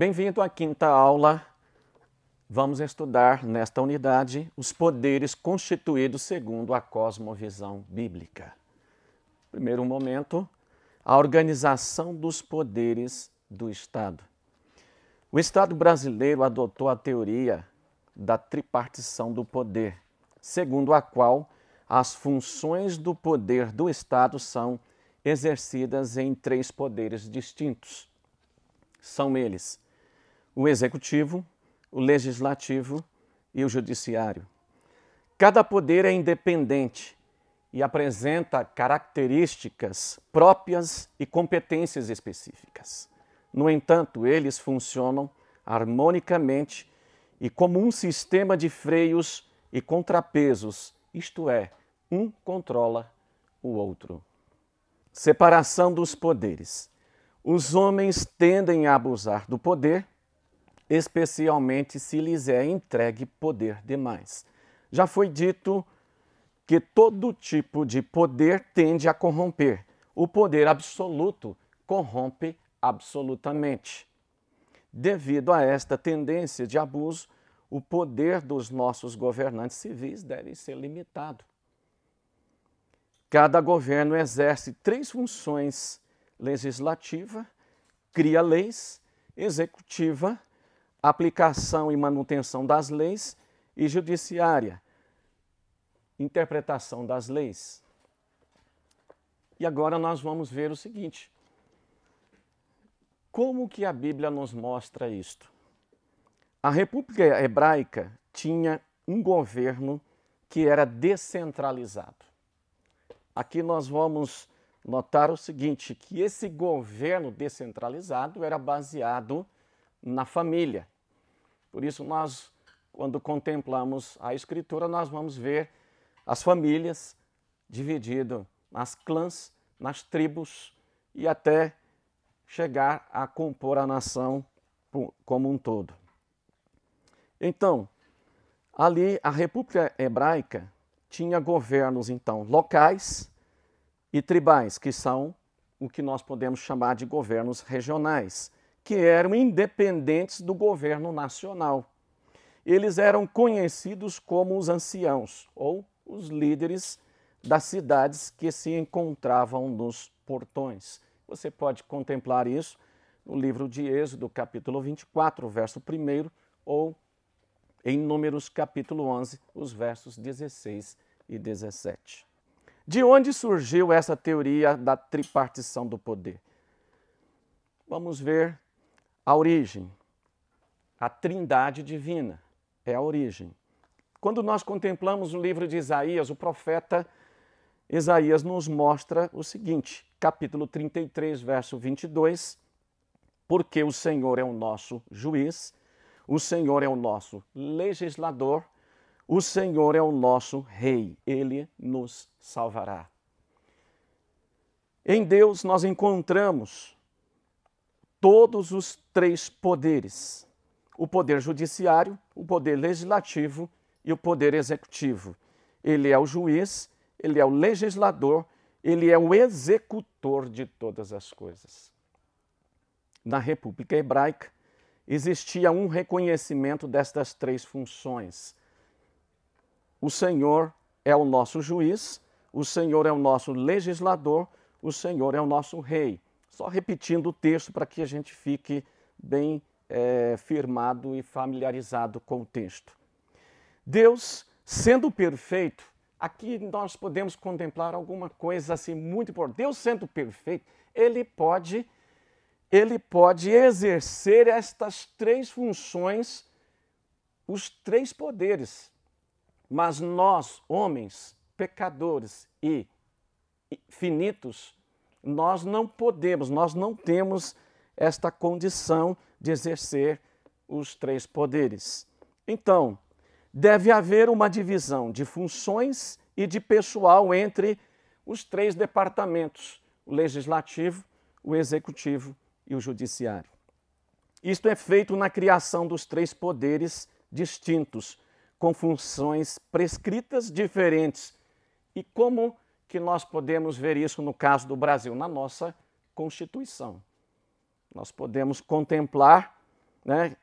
Bem-vindo à quinta aula. Vamos estudar nesta unidade os poderes constituídos segundo a cosmovisão bíblica. Primeiro momento, a organização dos poderes do Estado. O Estado brasileiro adotou a teoria da tripartição do poder, segundo a qual as funções do poder do Estado são exercidas em três poderes distintos. São eles o executivo, o legislativo e o judiciário. Cada poder é independente e apresenta características próprias e competências específicas. No entanto, eles funcionam harmonicamente e como um sistema de freios e contrapesos, isto é, um controla o outro. Separação dos poderes. Os homens tendem a abusar do poder, especialmente se lhes é entregue poder demais. Já foi dito que todo tipo de poder tende a corromper. O poder absoluto corrompe absolutamente. Devido a esta tendência de abuso, o poder dos nossos governantes civis deve ser limitado. Cada governo exerce três funções: legislativa, cria leis, executiva, aplicação e manutenção das leis, e judiciária, interpretação das leis. E agora nós vamos ver o seguinte: como que a Bíblia nos mostra isto? A República Hebraica tinha um governo que era descentralizado. Aqui nós vamos notar o seguinte, que esse governo descentralizado era baseado na família. Por isso nós, quando contemplamos a Escritura, nós vamos ver as famílias divididas nas clãs, nas tribos e até chegar a compor a nação como um todo. Então, ali a República Hebraica tinha governos, então, locais e tribais, que são o que nós podemos chamar de governos regionais, que eram independentes do governo nacional. Eles eram conhecidos como os anciãos, ou os líderes das cidades que se encontravam nos portões. Você pode contemplar isso no livro de Êxodo, capítulo 24, verso 1, ou em Números, capítulo 11, os versos 16 e 17. De onde surgiu essa teoria da tripartição do poder? Vamos ver a origem. A trindade divina é a origem. Quando nós contemplamos o livro de Isaías, o profeta Isaías nos mostra o seguinte, capítulo 33, verso 22, porque o Senhor é o nosso juiz, o Senhor é o nosso legislador, o Senhor é o nosso rei, ele nos salvará. Em Deus nós encontramos todos os três poderes: o poder judiciário, o poder legislativo e o poder executivo. Ele é o juiz, ele é o legislador, ele é o executor de todas as coisas. Na República Hebraica existia um reconhecimento destas três funções. O Senhor é o nosso juiz, o Senhor é o nosso legislador, o Senhor é o nosso rei. Só repetindo o texto para que a gente fique bem firmado e familiarizado com o texto. Deus, sendo perfeito, aqui nós podemos contemplar alguma coisa assim muito importante. Deus sendo perfeito, Ele pode exercer estas três funções, os três poderes. Mas nós, homens, pecadores e finitos, nós não podemos, nós não temos esta condição de exercer os três poderes. Então, deve haver uma divisão de funções e de pessoal entre os três departamentos, o legislativo, o executivo e o judiciário. Isto é feito na criação dos três poderes distintos, com funções prescritas diferentes. E como que nós podemos ver isso no caso do Brasil? Na nossa Constituição. Nós podemos contemplar né?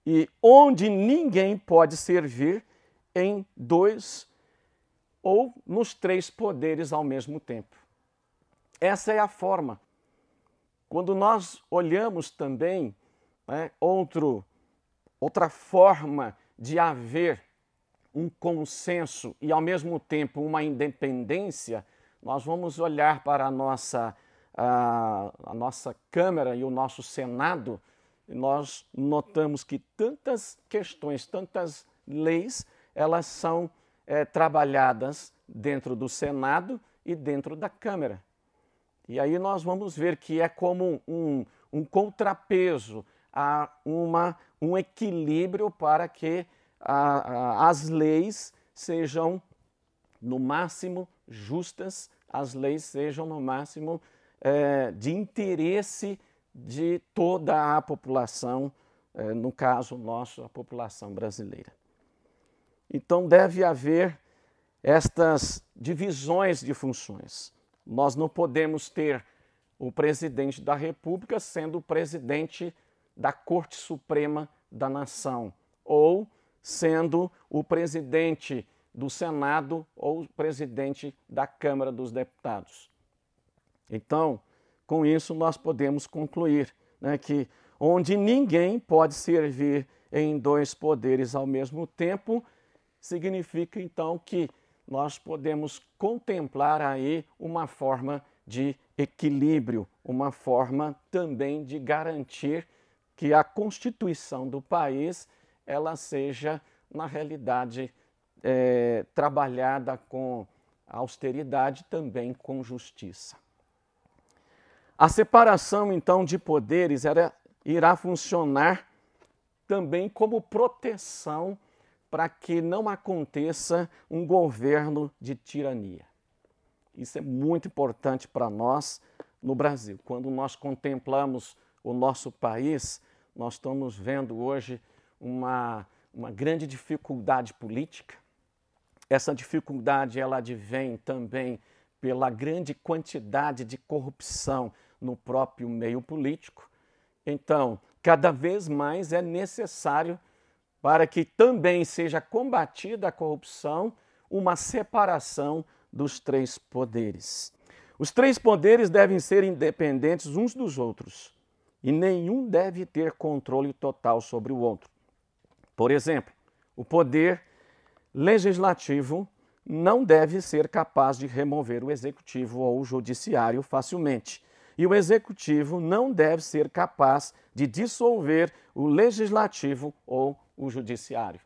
E onde ninguém pode servir em dois ou nos três poderes ao mesmo tempo. Essa é a forma. Quando nós olhamos também, né, outra forma de haver um consenso e ao mesmo tempo uma independência, nós vamos olhar para a nossa Câmara e o nosso Senado, e nós notamos que tantas questões, tantas leis, elas são trabalhadas dentro do Senado e dentro da Câmara. E aí nós vamos ver que é como um contrapeso, a um equilíbrio para que as leis sejam no máximo justas, as leis sejam no máximo de interesse de toda a população, no caso nosso, a população brasileira. Então deve haver estas divisões de funções. Nós não podemos ter o presidente da República sendo o presidente da Corte Suprema da Nação, ou sendo o presidente do Senado ou o presidente da Câmara dos Deputados. Então, com isso nós podemos concluir, né, que onde ninguém pode servir em dois poderes ao mesmo tempo, significa então que nós podemos contemplar aí uma forma de equilíbrio, uma forma também de garantir que a Constituição do país ela seja, na realidade, trabalhada com austeridade, também com justiça. A separação, então, de poderes irá funcionar também como proteção para que não aconteça um governo de tirania. Isso é muito importante para nós no Brasil. Quando nós contemplamos o nosso país, nós estamos vendo hoje uma grande dificuldade política. Essa dificuldade ela advém também pela grande quantidade de corrupção no próprio meio político. Então, cada vez mais é necessário, para que também seja combatida a corrupção, uma separação dos três poderes. Os três poderes devem ser independentes uns dos outros e nenhum deve ter controle total sobre o outro. Por exemplo, o poder legislativo não deve ser capaz de remover o executivo ou o judiciário facilmente. E o executivo não deve ser capaz de dissolver o legislativo ou o judiciário.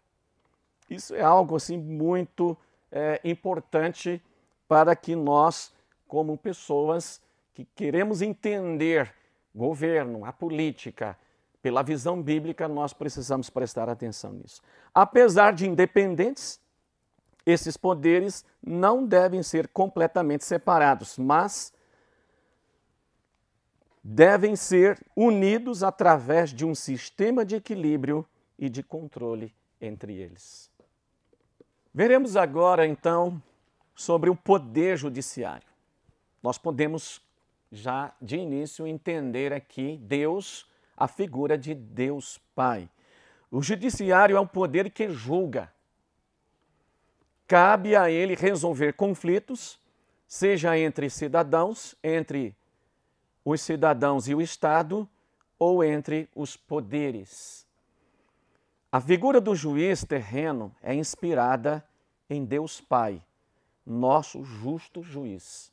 Isso é algo assim muito importante para que nós, como pessoas que queremos entender governo, a política, pela visão bíblica, nós precisamos prestar atenção nisso. Apesar de independentes, esses poderes não devem ser completamente separados, mas devem ser unidos através de um sistema de equilíbrio e de controle entre eles. Veremos agora, então, sobre o poder judiciário. Nós podemos já de início entender aqui Deus, a figura de Deus Pai. O judiciário é um poder que julga. Cabe a ele resolver conflitos, seja entre cidadãos, entre os cidadãos e o Estado, ou entre os poderes. A figura do juiz terreno é inspirada em Deus Pai, nosso justo juiz.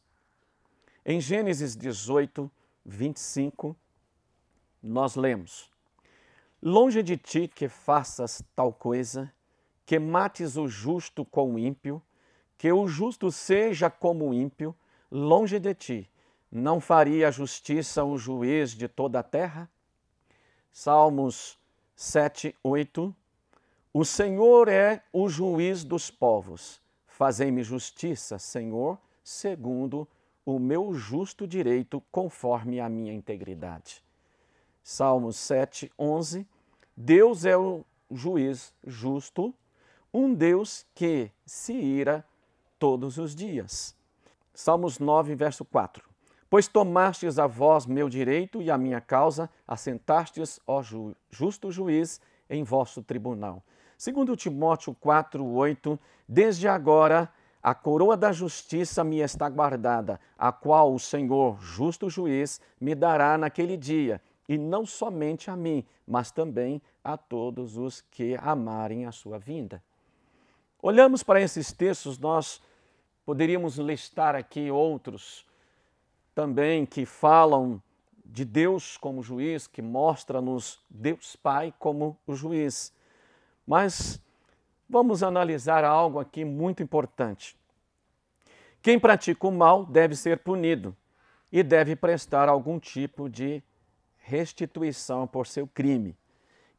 Em Gênesis 18, 25, nós lemos: longe de ti que faças tal coisa, que mates o justo com o ímpio, que o justo seja como o ímpio, longe de ti, não faria justiça o juiz de toda a terra? Salmos 7, 8. O Senhor é o juiz dos povos. Fazei-me justiça, Senhor, segundo o meu justo direito, conforme a minha integridade. Salmos 7, 11. Deus é o juiz justo, um Deus que se ira todos os dias. Salmos 9, verso 4. Pois tomastes a vós meu direito e a minha causa, assentastes, ó justo juiz, em vosso tribunal. Segundo Timóteo 4:8, desde agora a coroa da justiça me está guardada, a qual o Senhor, justo juiz, me dará naquele dia, e não somente a mim, mas também a todos os que amarem a sua vinda. Olhamos para esses textos, nós poderíamos listar aqui outros também que falam de Deus como juiz, que mostra-nos Deus Pai como o juiz. Mas vamos analisar algo aqui muito importante. Quem pratica o mal deve ser punido e deve prestar algum tipo de restituição por seu crime.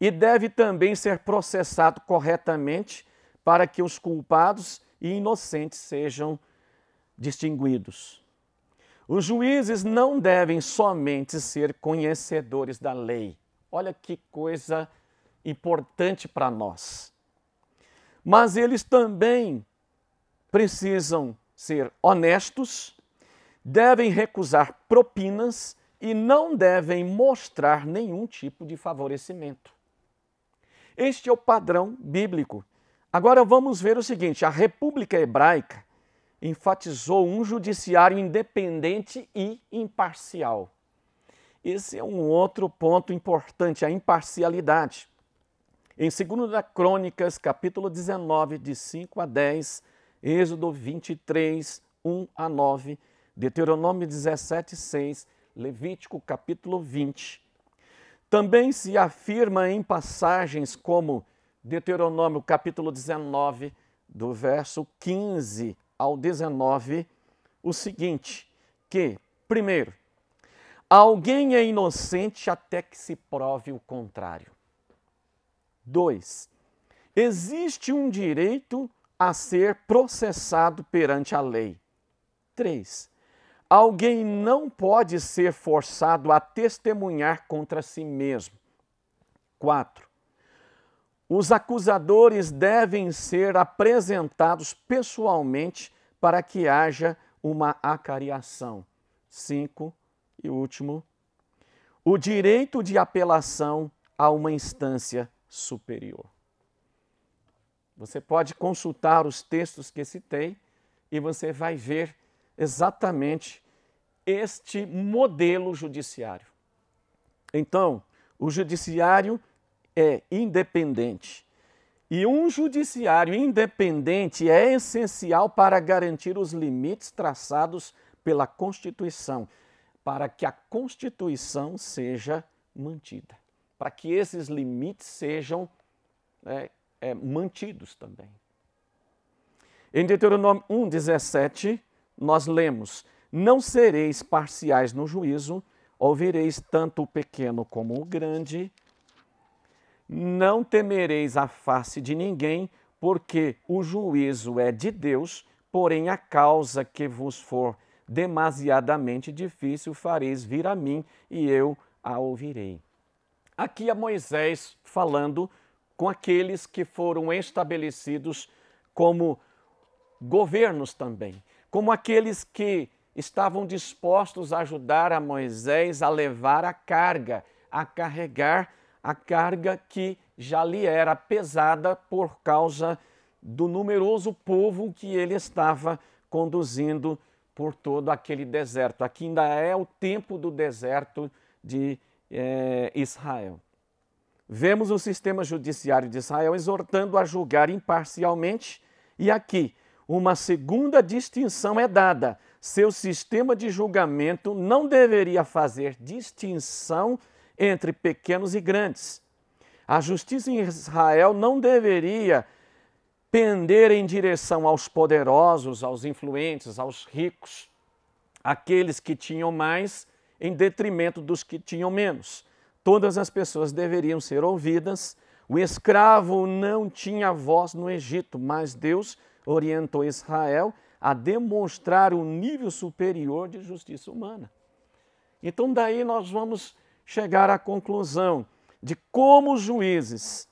E deve também ser processado corretamente para que os culpados e inocentes sejam distinguidos. Os juízes não devem somente ser conhecedores da lei. Olha que coisa importante para nós. Mas eles também precisam ser honestos, devem recusar propinas e não devem mostrar nenhum tipo de favorecimento. Este é o padrão bíblico. Agora vamos ver o seguinte: a República Hebraica enfatizou um judiciário independente e imparcial. Esse é um outro ponto importante, a imparcialidade. Em 2 Crônicas, capítulo 19, de 5 a 10, Êxodo 23, 1 a 9, Deuteronômio 17, 6, Levítico, capítulo 20. Também se afirma em passagens como Deuteronômio, capítulo 19, do verso 15 ao 19, o seguinte, que, primeiro, alguém é inocente até que se prove o contrário. 2. Existe um direito a ser processado perante a lei. 3. Alguém não pode ser forçado a testemunhar contra si mesmo. 4. Os acusadores devem ser apresentados pessoalmente para que haja uma acariação. 5. E último, o direito de apelação a uma instância superior. Você pode consultar os textos que citei e você vai ver exatamente este modelo judiciário. Então, o judiciário é independente. E um judiciário independente é essencial para garantir os limites traçados pela Constituição, para que a Constituição seja mantida, para que esses limites sejam mantidos também. Em Deuteronômio 1,17, nós lemos: não sereis parciais no juízo, ouvireis tanto o pequeno como o grande, não temereis a face de ninguém, porque o juízo é de Deus, porém a causa que vos for demasiadamente difícil fareis vir a mim e eu a ouvirei. Aqui é Moisés falando com aqueles que foram estabelecidos como governos também, como aqueles que estavam dispostos a ajudar a Moisés a levar a carga, a carregar a carga que já lhe era pesada por causa do numeroso povo que ele estava conduzindo por todo aquele deserto. Aqui ainda é o tempo do deserto de Israel. Vemos o sistema judiciário de Israel exortando a julgar imparcialmente, e aqui uma segunda distinção é dada. Seu sistema de julgamento não deveria fazer distinção entre pequenos e grandes. A justiça em Israel não deveria pender em direção aos poderosos, aos influentes, aos ricos, aqueles que tinham mais em detrimento dos que tinham menos. Todas as pessoas deveriam ser ouvidas. O escravo não tinha voz no Egito, mas Deus orientou Israel a demonstrar um nível superior de justiça humana. Então daí nós vamos chegar à conclusão de como os juízes,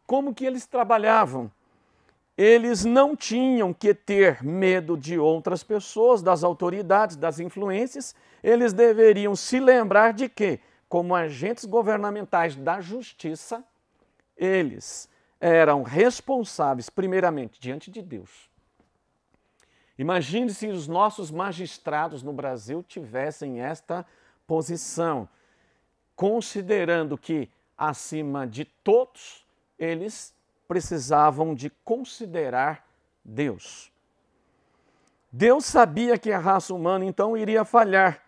como que eles trabalhavam. eles não tinham que ter medo de outras pessoas, das autoridades, das influências. Eles deveriam se lembrar de que, como agentes governamentais da justiça, eles eram responsáveis, primeiramente, diante de Deus. Imagine se os nossos magistrados no Brasil tivessem esta posição, considerando que, acima de todos, eles precisavam de considerar Deus. Deus sabia que a raça humana, então, iria falhar,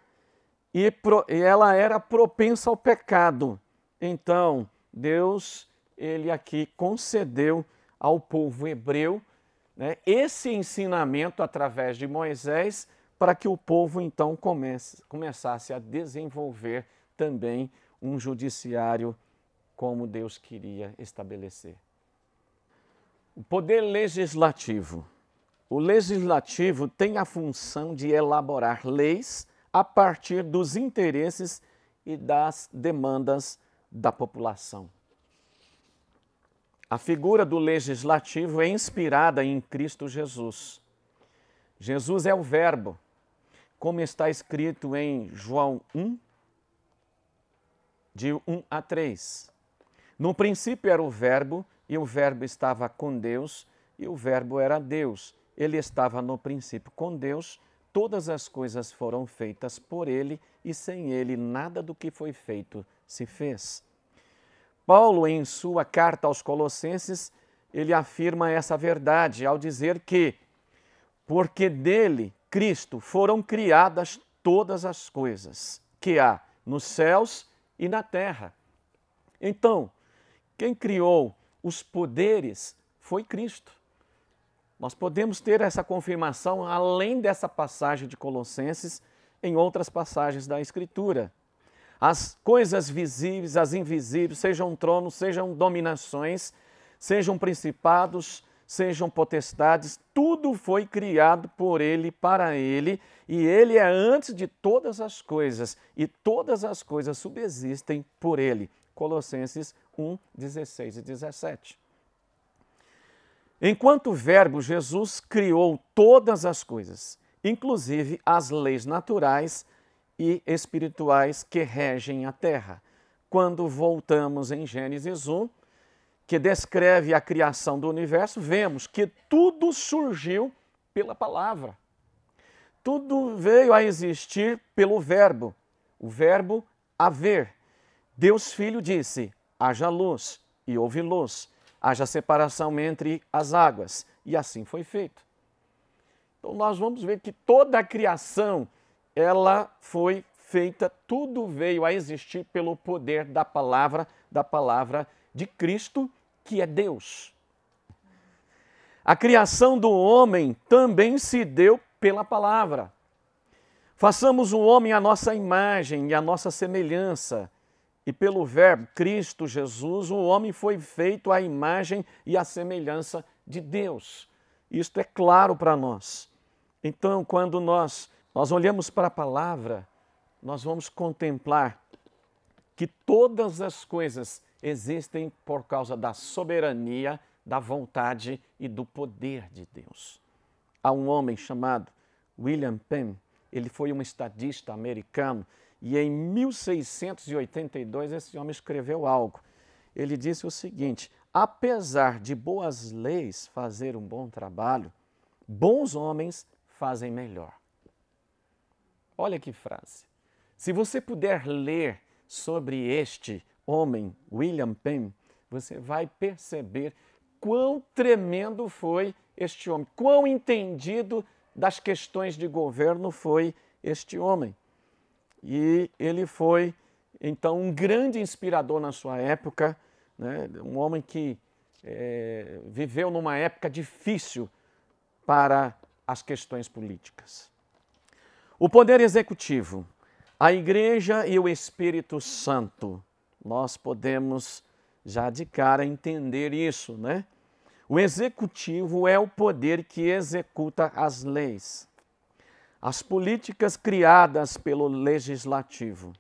e ela era propensa ao pecado. Então, Deus, ele aqui concedeu ao povo hebreu, né, esse ensinamento através de Moisés, para que o povo então começasse a desenvolver também um judiciário como Deus queria estabelecer. O poder legislativo. O legislativo tem a função de elaborar leis a partir dos interesses e das demandas da população. A figura do legislativo é inspirada em Cristo Jesus. Jesus é o Verbo, como está escrito em João 1, de 1 a 3. No princípio era o Verbo, e o Verbo estava com Deus, e o Verbo era Deus. Ele estava no princípio com Deus, todas as coisas foram feitas por ele, e sem ele nada do que foi feito se fez. Paulo, em sua carta aos Colossenses, ele afirma essa verdade ao dizer que, porque dele, Cristo, foram criadas todas as coisas que há nos céus e na terra. Então, quem criou os poderes foi Cristo. Nós podemos ter essa confirmação, além dessa passagem de Colossenses, em outras passagens da Escritura. As coisas visíveis, as invisíveis, sejam tronos, sejam dominações, sejam principados, sejam potestades, tudo foi criado por ele, para ele, e ele é antes de todas as coisas, e todas as coisas subsistem por ele. Colossenses 1, 16 e 17. Enquanto Verbo, Jesus criou todas as coisas, inclusive as leis naturais e espirituais que regem a terra. Quando voltamos em Gênesis 1, que descreve a criação do universo, vemos que tudo surgiu pela palavra. Tudo veio a existir pelo Verbo, o verbo haver. Deus Filho disse, haja luz, e houve luz, haja separação entre as águas, e assim foi feito. Então nós vamos ver que toda a criação, ela foi feita, tudo veio a existir pelo poder da palavra de Cristo, que é Deus. A criação do homem também se deu pela palavra. Façamos o homem à nossa imagem e à nossa semelhança. E pelo Verbo, Cristo Jesus, o homem foi feito à imagem e à semelhança de Deus. Isto é claro para nós. Então, quando nós olhamos para a palavra, nós vamos contemplar que todas as coisas existem por causa da soberania, da vontade e do poder de Deus. Há um homem chamado William Penn, ele foi um estadista americano, e em 1682 esse homem escreveu algo. Ele disse o seguinte: apesar de boas leis fazer um bom trabalho, bons homens fazem melhor. Olha que frase. Se você puder ler sobre este homem, William Penn, você vai perceber quão tremendo foi este homem, quão entendido das questões de governo foi este homem. E ele foi, então, um grande inspirador na sua época, né? Um homem que viveu numa época difícil para as questões políticas. O poder executivo, a Igreja e o Espírito Santo. Nós podemos já de cara entender isso, né? O executivo é o poder que executa as leis, as políticas criadas pelo legislativo.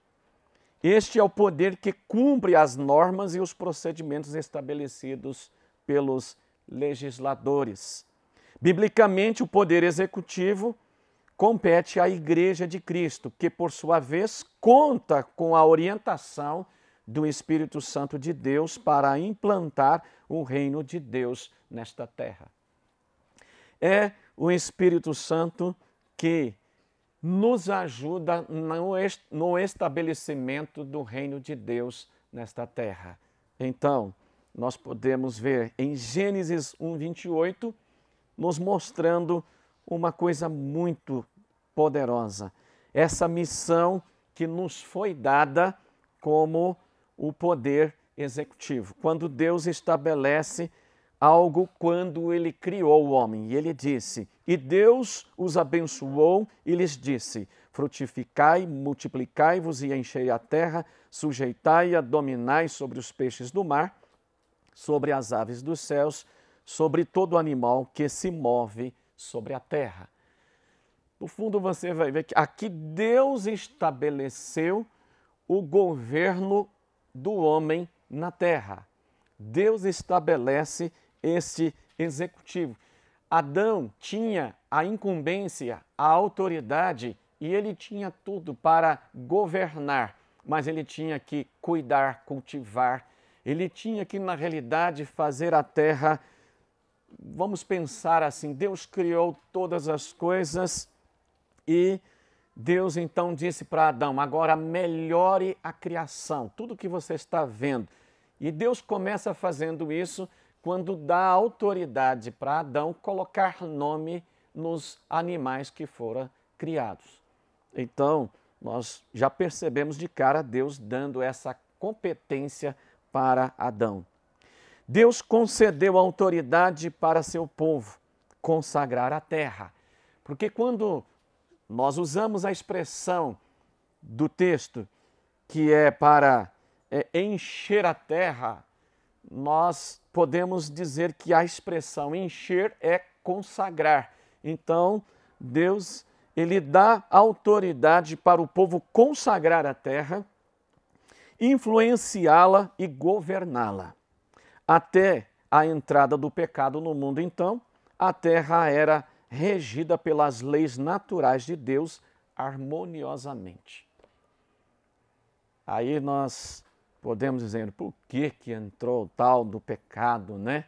Este é o poder que cumpre as normas e os procedimentos estabelecidos pelos legisladores. Biblicamente, o poder executivo compete à Igreja de Cristo, que, por sua vez, conta com a orientação do Espírito Santo de Deus para implantar o reino de Deus nesta terra. É o Espírito Santo que nos ajuda no estabelecimento do reino de Deus nesta terra. Então, nós podemos ver em Gênesis 1:28, nos mostrando uma coisa muito poderosa. Essa missão que nos foi dada como o poder executivo. Quando Deus estabelece algo, quando Ele criou o homem, e Ele disse, e Deus os abençoou e lhes disse, frutificai, multiplicai-vos e enchei a terra, sujeitai-a, dominai sobre os peixes do mar, sobre as aves dos céus, sobre todo animal que se move sobre a terra. No fundo, você vai ver que aqui Deus estabeleceu o governo do homem na terra. Deus estabelece este executivo. Adão tinha a incumbência, a autoridade, e ele tinha tudo para governar, mas ele tinha que cuidar, cultivar, ele tinha que, na realidade, fazer a terra. Vamos pensar assim, Deus criou todas as coisas e Deus então disse para Adão, agora melhore a criação, tudo que você está vendo. E Deus começa fazendo isso quando dá autoridade para Adão colocar nome nos animais que foram criados. Então, nós já percebemos de cara Deus dando essa competência para Adão. Deus concedeu autoridade para seu povo consagrar a terra. Porque quando nós usamos a expressão do texto que é para encher a terra, nós podemos dizer que a expressão encher é consagrar. Então, Deus, ele dá autoridade para o povo consagrar a terra, influenciá-la e governá-la. Até a entrada do pecado no mundo, então, a terra era regida pelas leis naturais de Deus harmoniosamente. Aí nós podemos dizer, por que entrou o tal do pecado, né?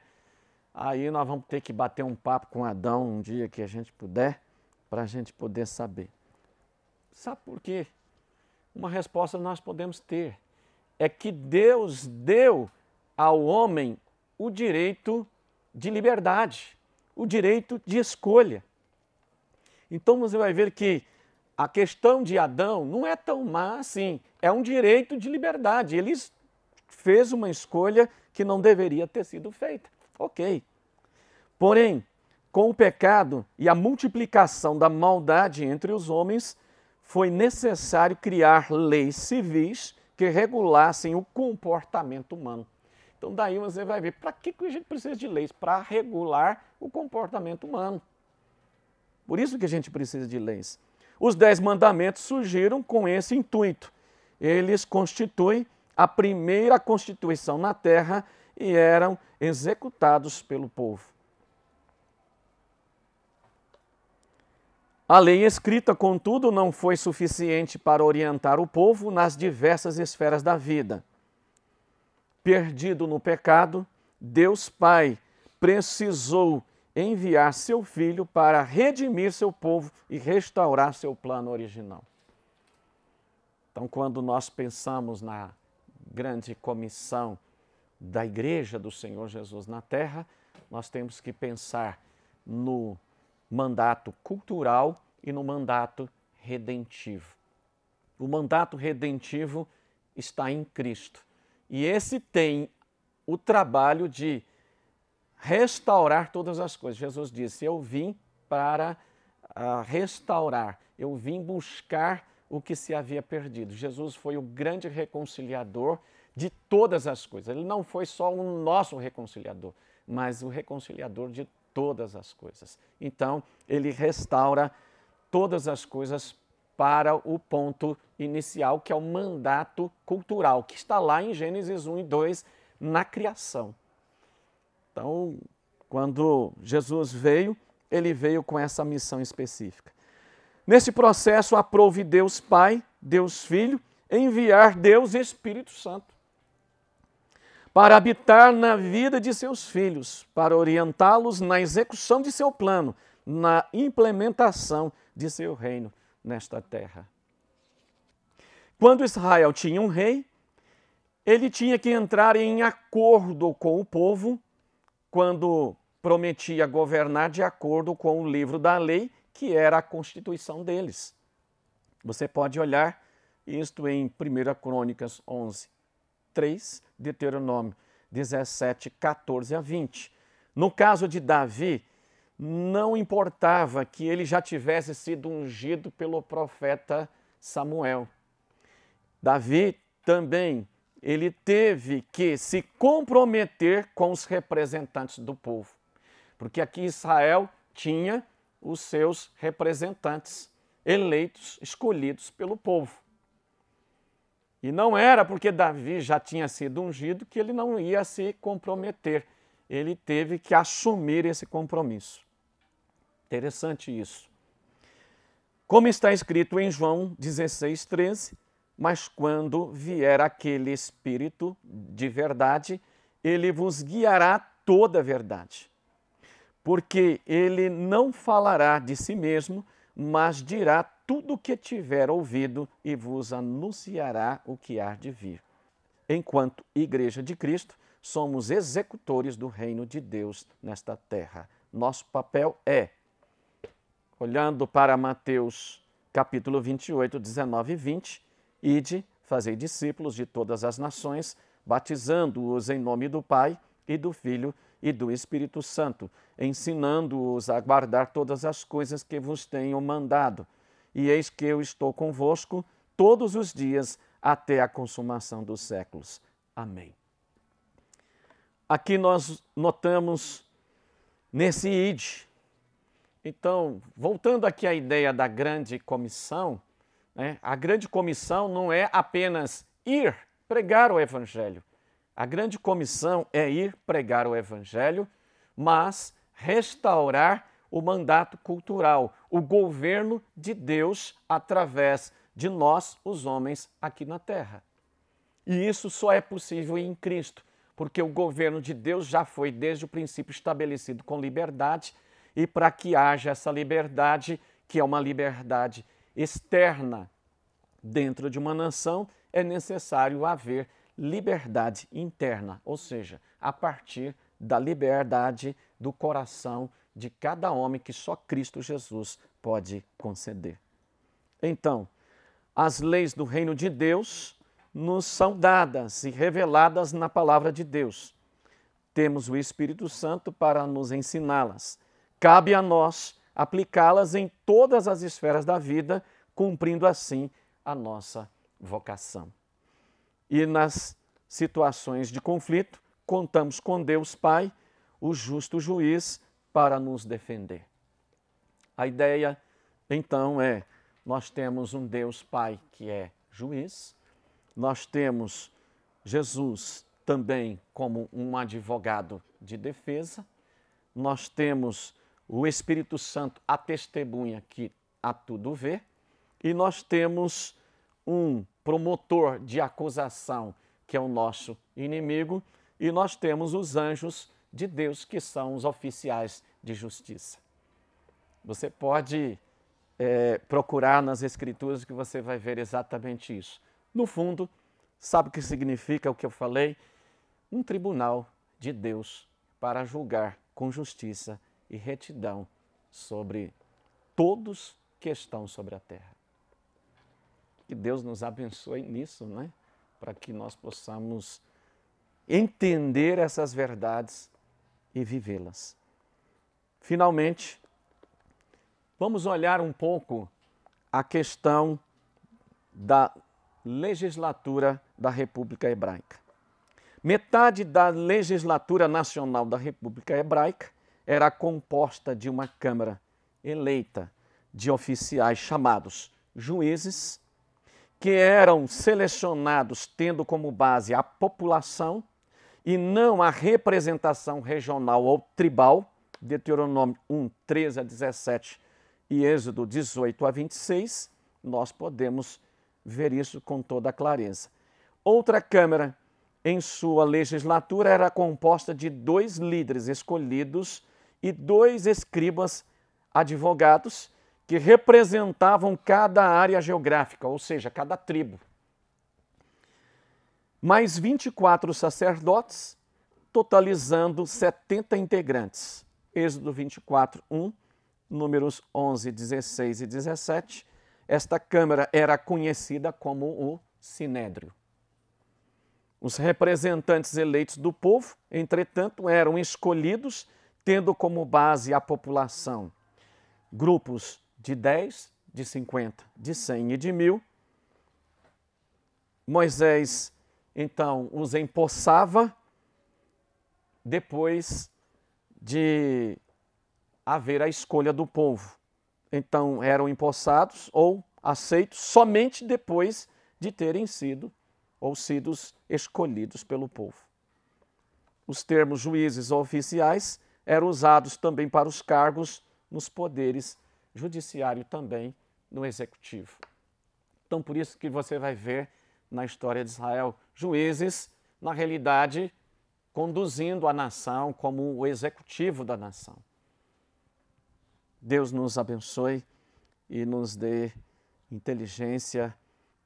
Aí nós vamos ter que bater um papo com Adão um dia que a gente puder, para a gente poder saber. Sabe por quê? Uma resposta nós podemos ter. É que Deus deu ao homem o direito de liberdade, o direito de escolha. Então você vai ver que a questão de Adão não é tão má assim, é um direito de liberdade. Ele fez uma escolha que não deveria ter sido feita. Ok. Porém, com o pecado e a multiplicação da maldade entre os homens, foi necessário criar leis civis que regulassem o comportamento humano. Então daí você vai ver, para que a gente precisa de leis? Para regular o comportamento humano. Por isso que a gente precisa de leis. Os 10 mandamentos surgiram com esse intuito. Eles constituem a primeira constituição na terra e eram executados pelo povo. A lei escrita, contudo, não foi suficiente para orientar o povo nas diversas esferas da vida. Perdido no pecado, Deus Pai precisou enviar seu Filho para redimir seu povo e restaurar seu plano original. Então, quando nós pensamos na grande comissão da Igreja do Senhor Jesus na Terra, nós temos que pensar no mandato cultural e no mandato redentivo. O mandato redentivo está em Cristo. E esse tem o trabalho de restaurar todas as coisas. Jesus disse, eu vim para restaurar, eu vim buscar o que se havia perdido. Jesus foi o grande reconciliador de todas as coisas. Ele não foi só o nosso reconciliador, mas o reconciliador de todas as coisas. Então, ele restaura todas as coisas para o ponto inicial, que é o mandato cultural, que está lá em Gênesis 1 e 2, na criação. Então, Quando Jesus veio, ele veio com essa missão específica. Nesse processo, aprove Deus Pai, Deus Filho, enviar Deus Espírito Santo para habitar na vida de seus filhos, para orientá-los na execução de seu plano, na implementação de seu reino nesta terra. Quando Israel tinha um rei, ele tinha que entrar em acordo com o povo quando prometia governar de acordo com o livro da lei, que era a constituição deles. Você pode olhar isto em 1 Crônicas 11, 3, Deuteronômio 17, 14 a 20. No caso de Davi, não importava que ele já tivesse sido ungido pelo profeta Samuel. Davi também, ele teve que se comprometer com os representantes do povo, porque aqui Israel tinha os seus representantes eleitos, escolhidos pelo povo. E não era porque Davi já tinha sido ungido que ele não ia se comprometer. Ele teve que assumir esse compromisso. Interessante isso. Como está escrito em João 16, 13, mas quando vier aquele Espírito de verdade, ele vos guiará toda a verdade. Porque ele não falará de si mesmo, mas dirá tudo o que tiver ouvido e vos anunciará o que há de vir. Enquanto Igreja de Cristo, somos executores do reino de Deus nesta terra. Nosso papel é, olhando para Mateus capítulo 28, 19 e 20, ide, fazei discípulos de todas as nações, batizando-os em nome do Pai e do Filho e do Espírito Santo, ensinando-os a guardar todas as coisas que vos tenho mandado. E eis que eu estou convosco todos os dias até a consumação dos séculos. Amém. Aqui nós notamos nesse ide. Então, voltando aqui à ideia da grande comissão, né, a grande comissão não é apenas ir pregar o Evangelho. A grande comissão é ir pregar o Evangelho, mas restaurar o mandato cultural, o governo de Deus através de nós, os homens, aqui na terra. E isso só é possível em Cristo, porque o governo de Deus já foi desde o princípio estabelecido com liberdade, e para que haja essa liberdade, que é uma liberdade externa dentro de uma nação, é necessário haver liberdade interna, ou seja, a partir da liberdade do coração de cada homem que só Cristo Jesus pode conceder. Então, as leis do reino de Deus nos são dadas e reveladas na palavra de Deus. Temos o Espírito Santo para nos ensiná-las. Cabe a nós aplicá-las em todas as esferas da vida, cumprindo assim a nossa vocação. E nas situações de conflito, contamos com Deus Pai, o justo juiz, para nos defender. A ideia, então, é: nós temos um Deus Pai que é juiz, nós temos Jesus também como um advogado de defesa, nós temos o Espírito Santo, a testemunha que a tudo vê, e nós temos um promotor de acusação, que é o nosso inimigo, e nós temos os anjos de Deus, que são os oficiais de justiça. Você pode procurar nas Escrituras que você vai ver exatamente isso. No fundo, sabe o que significa o que eu falei? Um tribunal de Deus para julgar com justiça e retidão sobre todos que estão sobre a terra. Que Deus nos abençoe nisso, né? Para que nós possamos entender essas verdades e vivê-las. Finalmente, vamos olhar um pouco a questão da legislatura da República Hebraica. Metade da legislatura nacional da República Hebraica era composta de uma Câmara eleita de oficiais chamados juízes, que eram selecionados tendo como base a população e não a representação regional ou tribal, Deuteronômio 1, 13 a 17 e Êxodo 18 a 26, nós podemos ver isso com toda clareza. Outra Câmara, em sua legislatura, era composta de 2 líderes escolhidos e 2 escribas advogados que representavam cada área geográfica, ou seja, cada tribo. Mais 24 sacerdotes, totalizando 70 integrantes. Êxodo 24, 1, números 11, 16 e 17. Esta Câmara era conhecida como o Sinédrio. Os representantes eleitos do povo, entretanto, eram escolhidos tendo como base a população. Grupos de 10, de 50, de 100 e de 1000. Moisés, então, os empossava depois de haver a escolha do povo. Então, eram empossados ou aceitos somente depois de terem sido escolhidos pelo povo. Os termos juízes ou oficiais eram usados também para os cargos nos poderes judiciário também no executivo. Então, por isso que você vai ver na história de Israel juízes, na realidade, conduzindo a nação como o executivo da nação. Deus nos abençoe e nos dê inteligência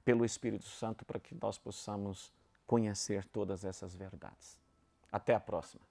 pelo Espírito Santo para que nós possamos conhecer todas essas verdades. Até a próxima.